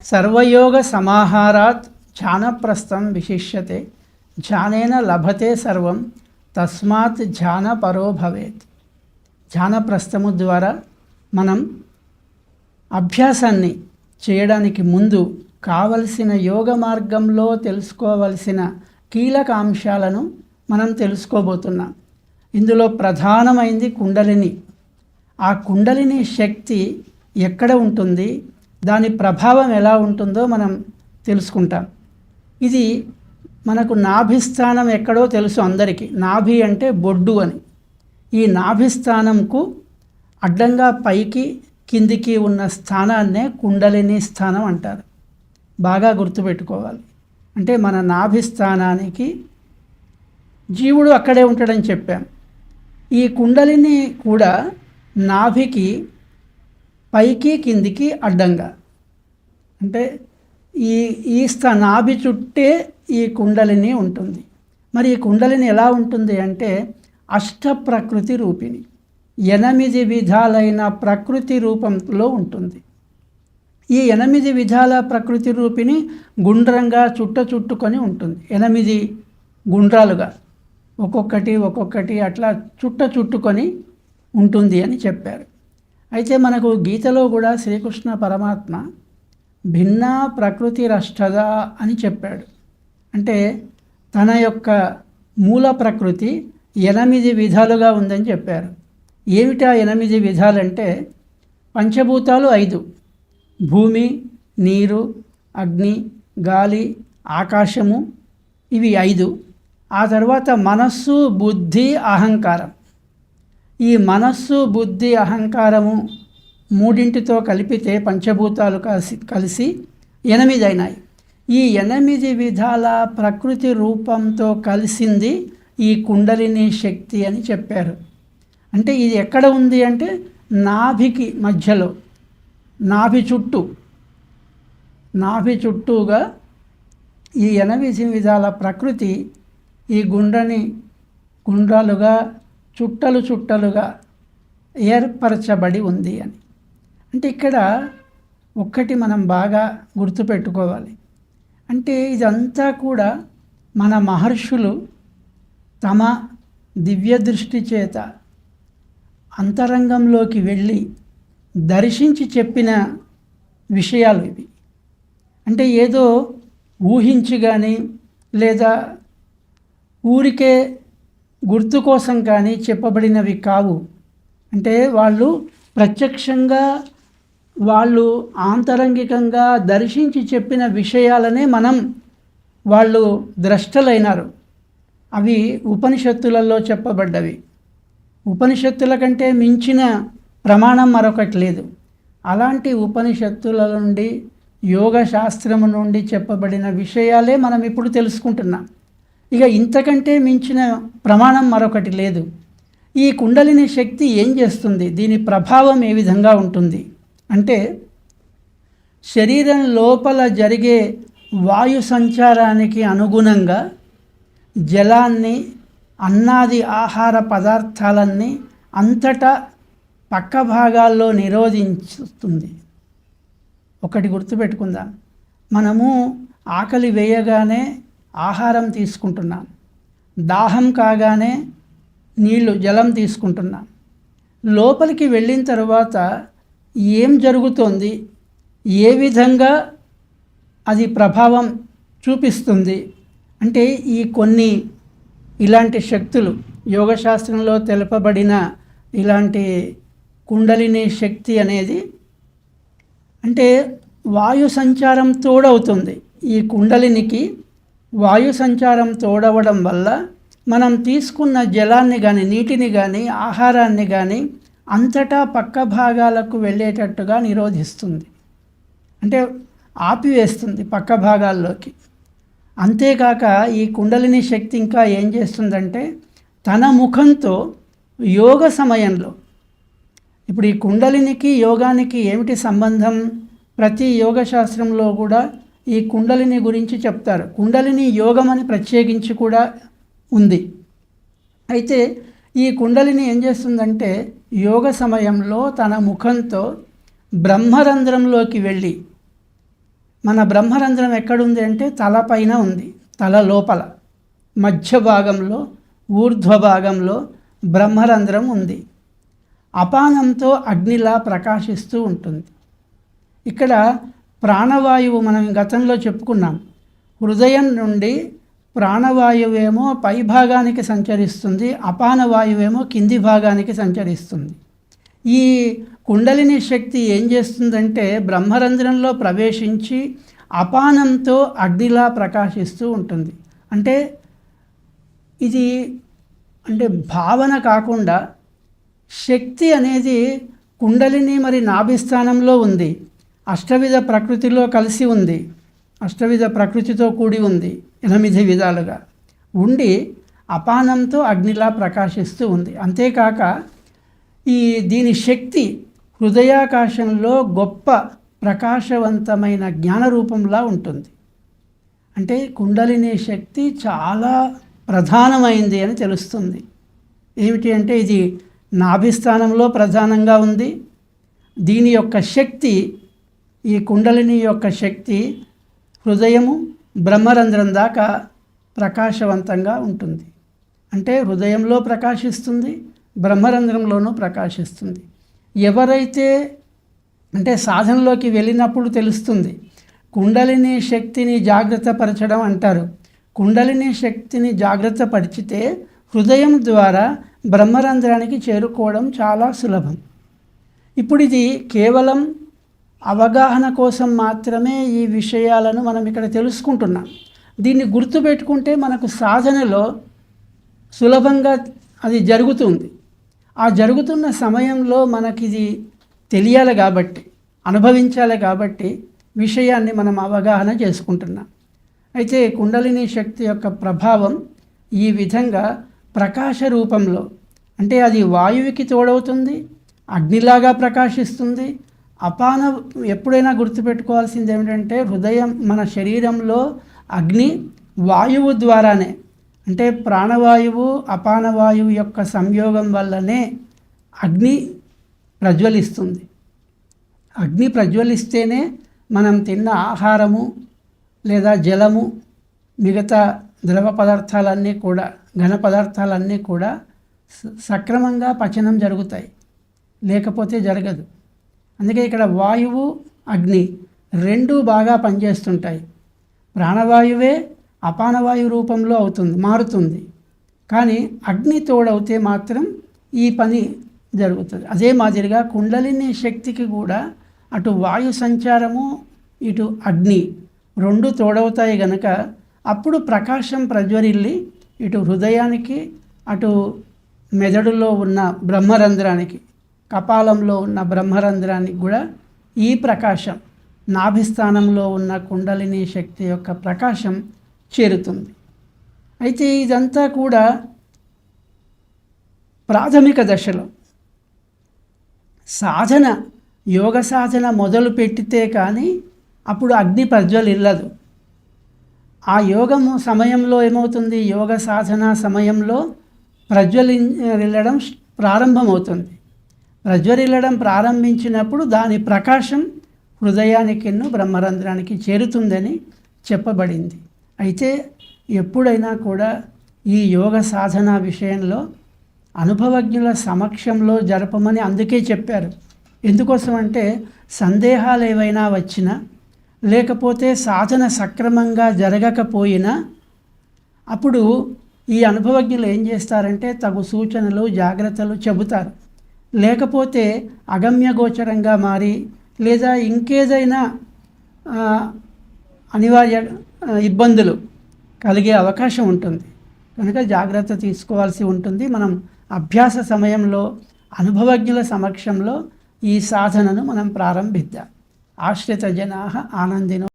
సర్వయోగ సమాహారాత్ ధ్యానప్రస్థం విశిష్యతే ధ్యానేన లభతే సర్వం తస్మాత్ ధ్యాన పరో భవేత్. ధ్యానప్రస్థము ద్వారా మనం అభ్యాసాన్ని చేయడానికి ముందు కావలసిన యోగ మార్గంలో తెలుసుకోవలసిన కీలక అంశాలను మనం తెలుసుకోబోతున్నాం. ఇందులో ప్రధానమైంది కుండలిని. ఆ కుండలిని శక్తి ఎక్కడ ఉంటుంది, దాని ప్రభావం ఎలా ఉంటుందో మనం తెలుసుకుంటాం. ఇది మనకు నాభిస్థానం ఎక్కడో తెలుసు అందరికీ. నాభి అంటే బొడ్డు అని. ఈ నాభిస్థానంకు అడ్డంగా పైకి కిందికి ఉన్న స్థానాన్నే కుండలిని స్థానం అంటారు. బాగా గుర్తుపెట్టుకోవాలి. అంటే మన నాభిస్థానానికి జీవుడు అక్కడే ఉంటాడని చెప్పాం. ఈ కుండలిని కూడా నాభికి పైకి కిందికి అడ్డంగా, అంటే ఈ నాభి చుట్టే ఈ కుండలిని ఉంటుంది. మరి ఈ కుండలిని ఎలా ఉంటుంది అంటే అష్ట ప్రకృతి రూపిణి, 8 విధాలైన ప్రకృతి రూపంలో ఉంటుంది. ఈ 8 విధాల ప్రకృతి రూపిణి గుండ్రంగా చుట్టుకొని ఉంటుంది. 8 గుండ్రాలుగా ఒక్కొక్కటి అట్లా చుట్టుకొని ఉంటుంది అని చెప్పారు. అయితే మనకు గీతలో కూడా శ్రీకృష్ణ పరమాత్మ భిన్న ప్రకృతి రష్టద అని చెప్పాడు. అంటే తన యొక్క మూల ప్రకృతి 8 విధాలుగా ఉందని చెప్పారు. ఏమిటా 8 విధాలంటే పంచభూతాలు 5: భూమి, నీరు, అగ్ని, గాలి, ఆకాశము, ఇవి 5. ఆ తర్వాత మనస్సు, బుద్ధి, అహంకారం. ఈ మనస్సు, బుద్ధి, అహంకారము మూడింటితో కలిపితే పంచభూతాలు కలిసి 8 అయినాయి. ఈ 8 విధాల ప్రకృతి రూపంతో కలిసింది ఈ కుండలిని శక్తి అని చెప్పారు. అంటే ఇది ఎక్కడ ఉంది అంటే నాభికి మధ్యలో, నాభి చుట్టూగా ఈ 8 విధాల ప్రకృతి ఈ గుండ్రాలుగా చుట్టలుగా ఏర్పరచబడి ఉంది అని. అంటే ఇక్కడ ఒక్కటి మనం బాగా గుర్తుపెట్టుకోవాలి. అంటే ఇదంతా కూడా మన మహర్షులు తమ దివ్య దృష్టి చేత అంతరంగంలోకి వెళ్ళి దర్శించి చెప్పిన విషయాలు ఇవి. అంటే ఏదో ఊహించి కానీ లేదా ఊరికే గుర్తు కోసం కానీ చెప్పబడినవి కావు. అంటే వాళ్ళు ప్రత్యక్షంగా, వాళ్ళు ఆంతరంగికంగా దర్శించి చెప్పిన విషయాలనే వాళ్ళు ద్రష్టలైనారు. అవి ఉపనిషత్తులలో చెప్పబడ్డవి. ఉపనిషత్తుల కంటే మించిన ప్రమాణం మరొకటి లేదు. అలాంటి ఉపనిషత్తుల నుండి, యోగ శాస్త్రము నుండి చెప్పబడిన విషయాలే మనం ఇప్పుడు తెలుసుకుంటున్నాం. ఇక ఇంతకంటే మించిన ప్రమాణం మరొకటి లేదు. ఈ కుండలిని శక్తి ఏం చేస్తుంది, దీని ప్రభావం ఏ విధంగా ఉంటుంది అంటే శరీరం లోపల జరిగే వాయు సంచారానికి అనుగుణంగా జలాన్ని, అన్నాది ఆహార పదార్థాలన్నీ అంతటా పక్క భాగాల్లో నిరోధిస్తుంది. ఒకటి గుర్తుపెట్టుకుందాం, మనము ఆకలి వేయగానే ఆహారం తీసుకుంటున్నాం, దాహం కాగానే జలం తీసుకుంటున్నాం. లోపలికి వెళ్ళిన తర్వాత ఏం జరుగుతోంది, ఏ విధంగా అది ప్రభావం చూపిస్తుంది అంటే కొన్ని ఇలాంటి శక్తులు, యోగశాస్త్రంలో తెలుపబడిన ఇలాంటి కుండలిని శక్తి అనేది అంటే వాయు సంచారం తోడవుతుంది. ఈ కుండలినికి వాయు సంచారం తోడవడం వల్ల మనం తీసుకున్న జలాన్ని కానీ, నీటిని కానీ, ఆహారాన్ని కానీ అంతటా పక్క భాగాలకు వెళ్ళేటట్టుగా నిరోధిస్తుంది. అంటే ఆపివేస్తుంది పక్క భాగాల్లోకి. అంతేకాక ఈ కుండలిని శక్తి ఇంకా ఏం చేస్తుందంటే తన ముఖంతో యోగ సమయంలో, ఇప్పుడు ఈ కుండలినికి యోగానికి ఏమిటి సంబంధం, ప్రతి యోగ శాస్త్రంలో కూడా ఈ కుండలిని గురించి చెప్తారు. కుండలిని యోగం అని ప్రత్యేకించి కూడా ఉంది. అయితే ఈ కుండలిని ఏం చేస్తుందంటే యోగ సమయంలో తన ముఖంతో బ్రహ్మరంధ్రంలోకి వెళ్ళి మన బ్రహ్మరంధ్రం ఎక్కడుంది అంటే తలపైన ఉంది, తల లోపల మధ్య భాగంలో ఊర్ధ్వ భాగంలో బ్రహ్మరంధ్రం ఉంది. అపానంతో అగ్నిలా ప్రకాశిస్తూ ఉంటుంది. ఇక్కడ ప్రాణవాయువు మనం గతంలో చెప్పుకున్నాం. హృదయం నుండి ప్రాణవాయువేమో పై భాగానికి సంచరిస్తుంది, అపాన వాయువేమో కింది భాగానికి సంచరిస్తుంది. ఈ కుండలిని శక్తి ఏం చేస్తుందంటే బ్రహ్మరంధ్రంలో ప్రవేశించి అపానంతో అగ్నిలా ప్రకాశిస్తూ ఉంటుంది. అంటే ఇది భావన కాకుండా శక్తి అనేది కుండలిని మరి నాభిస్థానంలో ఉంది, అష్టవిధ ప్రకృతిలో కలిసి ఉంది, అష్టవిధ ప్రకృతితో కూడి ఉంది, 8 విధాలుగా ఉండి అపానంతో అగ్నిలా ప్రకాశిస్తూ ఉంది. అంతేకాక దీని శక్తి హృదయాకాశంలో గొప్ప ప్రకాశవంతమైన జ్ఞానరూపంలా ఉంటుంది. అంటే కుండలిని శక్తి చాలా ప్రధానమైంది అని తెలుస్తుంది. ఏమిటి అంటే ఇది నాభిస్థానంలో ప్రధానంగా ఉంది. దీని యొక్క శక్తి, ఈ కుండలిని యొక్క శక్తి హృదయము బ్రహ్మరంధ్రం దాకా ప్రకాశవంతంగా ఉంటుంది. అంటే హృదయంలో ప్రకాశిస్తుంది, బ్రహ్మరంధ్రంలోనూ ప్రకాశిస్తుంది. ఎవరైతే సాధనలోకి వెళ్ళినప్పుడు తెలుస్తుంది. కుండలిని శక్తిని జాగ్రత్త పరచడం అంటారు. కుండలిని శక్తిని జాగ్రత్త పరిచితే హృదయం ద్వారా బ్రహ్మరంధ్రానికి చేరుకోవడం చాలా సులభం. ఇప్పుడు ఇది కేవలం అవగాహన కోసం మాత్రమే ఈ విషయాలను మనం ఇక్కడ తెలుసుకుంటున్నాం. దీన్ని గుర్తుపెట్టుకుంటే మనకు సాధనలో సులభంగా అది జరుగుతుంది. ఆ జరుగుతున్న సమయంలో మనకిది తెలియాలి కాబట్టి, అనుభవించాలి కాబట్టి విషయాన్ని మనం అవగాహన చేసుకుంటున్నాం. అయితే కుండలిని శక్తి యొక్క ప్రభావం ఈ విధంగా ప్రకాశ రూపంలో, అంటే అది వాయువుకి తోడవుతుంది, అగ్నిలాగా ప్రకాశిస్తుంది. అపాన ఎప్పుడైనా గుర్తుపెట్టుకోవాల్సింది ఏమిటంటే హృదయం, మన శరీరంలో అగ్ని వాయువు ద్వారానే, అంటే ప్రాణవాయువు అపానవాయువు యొక్క సంయోగం వల్లనే అగ్ని ప్రజ్వలిస్తుంది. అగ్ని ప్రజ్వలిస్తేనే మనం తిన్న ఆహారము లేదా జలము, మిగతా ద్రవ పదార్థాలన్నీ కూడా, ఘన పదార్థాలన్నీ కూడా సక్రమంగా పచనం జరుగుతాయి, లేకపోతే జరగదు. అందుకే ఇక్కడ వాయువు అగ్ని రెండూ బాగా పనిచేస్తుంటాయి. ప్రాణవాయువే అపానవాయు రూపంలో మారుతుంది, కానీ అగ్ని తోడవుతే మాత్రం ఈ పని జరుగుతుంది. అదే మాదిరిగా కుండలిని శక్తికి కూడా అటు వాయు సంచారము ఇటు అగ్ని రెండు తోడవుతాయి గనక అప్పుడు ప్రకాశం ప్రజ్వరిల్లి ఇటు హృదయానికి అటు మెదడులో ఉన్న బ్రహ్మరంధ్రానికి, కపాలంలో ఉన్న బ్రహ్మరంధ్రానికి కూడా ఈ ప్రకాశం, నాభిస్థానంలో ఉన్న కుండలిని శక్తి యొక్క ప్రకాశం చేరుతుంది. అయితే ఇదంతా కూడా ప్రాథమిక దశలో. సాధన, యోగ సాధన మొదలు పెట్టితే కానీ అప్పుడు అగ్ని ప్రజ్వలిల్లదు. ఆ యోగము సమయంలో ఏమవుతుంది, యోగ సాధన సమయంలో ప్రజ్వలిల్లడం ప్రారంభమవుతుంది. ప్రజ్వలిల్లడం ప్రారంభించినప్పుడు దాని ప్రకాశం హృదయానికి, బ్రహ్మరంధ్రానికి చేరుతుందని చెప్పబడింది. అయితే ఎప్పుడైనా కూడా ఈ యోగ సాధన విషయంలో అనుభవజ్ఞుల సమక్షంలో జరపమని అందుకే చెప్పారు. ఎందుకోసం అంటే సందేహాలు ఏవైనా వచ్చినా, లేకపోతే సాధన సక్రమంగా జరగకపోయినా అప్పుడు ఈ అనుభవజ్ఞులు ఏం చేస్తారంటే తగు సూచనలు, జాగ్రత్తలు చెబుతారు. లేకపోతే అగమ్యగోచరంగా మారి లేదా ఇంకేదైనా అనివార్య ఇబ్బందులు కలిగే అవకాశం ఉంటుంది. కనుక జాగ్రత్త తీసుకోవాల్సి ఉంటుంది. మనం అభ్యాస సమయంలో అనుభవజ్ఞుల సమక్షంలో ఈ సాధనను మనం ప్రారంభిద్దాం. ఆశ్రిత జనాః ఆనందినో